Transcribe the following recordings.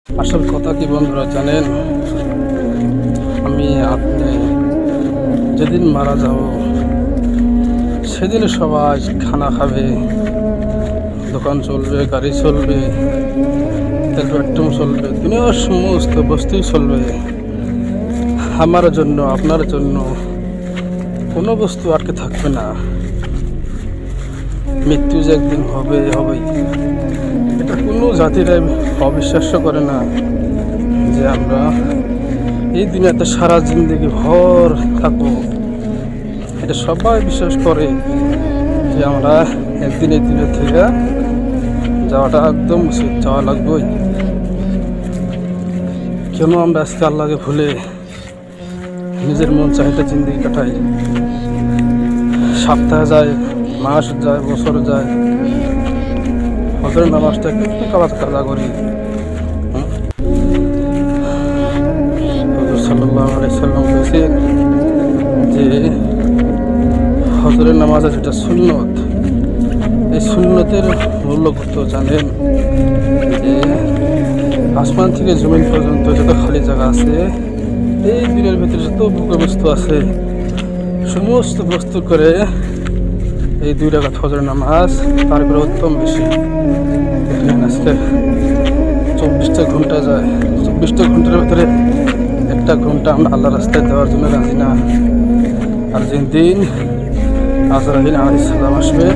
আসল কথা কি বন্ধুরা জানেন, আপনি যেদিন মারা যাব সেদিন সবাই খানা খাবে, দোকান চলবে, গাড়ি চলবে, তেল পেট্রোল চলবে, দুনিয়ার সমস্ত বস্তুই চলবে। আমার জন্য আপনার জন্য কোনো বস্তু আটকে থাকবে না। মৃত্যু যে একদিন হবে হবেই, এটা কোনো জাতিরাই অবিশ্বাস্য করে না যে আমরা এই দুনিয়াতে সারা জিন্দগি ভর থাকবো। এটা সবাই বিশ্বাস করে যে আমরা একদিন এই দুনিয়া থেকে যাওয়াটা একদম উচিত, যাওয়া লাগবেই। কেন আমরা আজকে আল্লাহকে ভুলে নিজের মন চাহিদা জিন্দগি কাটাই? সপ্তাহ যায়, মাস যায়, বছর যায়, হজরের নামাজটা একটু কাজা করি। হুজুর সাল্লাল্লাহু আলাইহি সাল্লাম বলেছেন যে হজরের নামাজের যেটা সুন্নত, এই সুন্নতের মূল্য কত জানেন? যে আসমান থেকে জমিন পর্যন্ত যত খালি জায়গা আছে, এই দিনের ভিতরে যত বস্তু আছে, সমস্ত বস্তু করে এই 2 রাকাত হজরের নামাজ তার করে উত্তম বেশি। আজকে 24টা ঘন্টা যায়, 24টা ঘন্টার ভিতরে 1টা ঘন্টা আমরা আল্লাহ রাস্তায় দেওয়ার জন্য রাজি না। আর যেদিন আজরাইল আলাইহিস সালাম আসবে,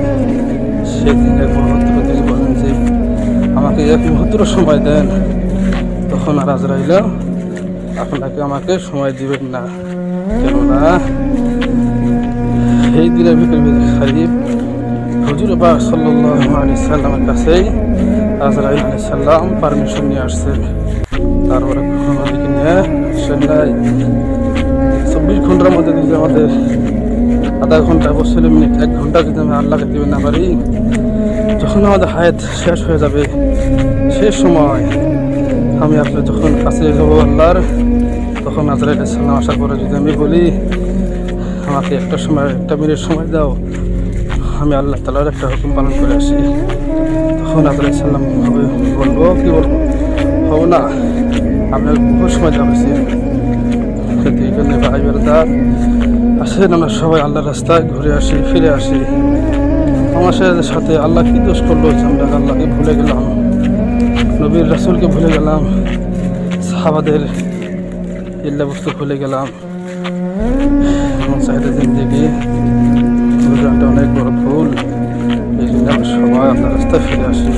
সেদিন এক মুহূর্ত থেকে বলেন যে আমাকে 1 মুহূর্ত সময় দেন, তখন আর আজরাইল আমাকে সময় দিবেন না। কেননা এই দিনের ভিতরে শরীফ হুজুর পাক সাল্লাল্লাহু আলাইহি সাল্লামের কাছেই আজরাইল আলাইহিস সালাম পারমিশন নিয়ে আসছেন। তারপরে আমাদেরকে নিয়ে আসেন নাই। 24 ঘন্টার মধ্যে যদি আমাদের আধা ঘন্টা 40 মিনিট 1 ঘন্টা যদি আমি আল্লাহকে দিতে না পারি, যখন আমাদের হায়াত শেষ হয়ে যাবে, শেষ সময় আমি আপনার যখন কাছে যাবো আল্লাহর, তখন আজরাইল আলাইহিস সালাম আসার পরে যদি আমি বলি আমাকে 1 মিনিট সময় দাও, আমি আল্লাহ তাআলার একটা হুকুম পালন করে আসি, তখন আজরাইল সালাম বলবো হবো না, আপনার বহু সময় যাবেছি। এখানে ভাই বেরদার আসেন, আমরা সবাই আল্লাহর রাস্তায় ঘুরে আসি, ফিরে আসি। আমার সাথে আল্লাহ কি দোষ করলো যে আমরা আল্লাহকে ভুলে গেলাম, নবীর রাসূলকে ভুলে গেলাম, সাহাবাদের ইল্লা বস্তু ভুলে গেলাম। আমার চাহিদা জিন্দগি অনেক বড় ভুল। এই জন্য আমরা সবাই আল্লাহর রাস্তায় ফিরে আসি।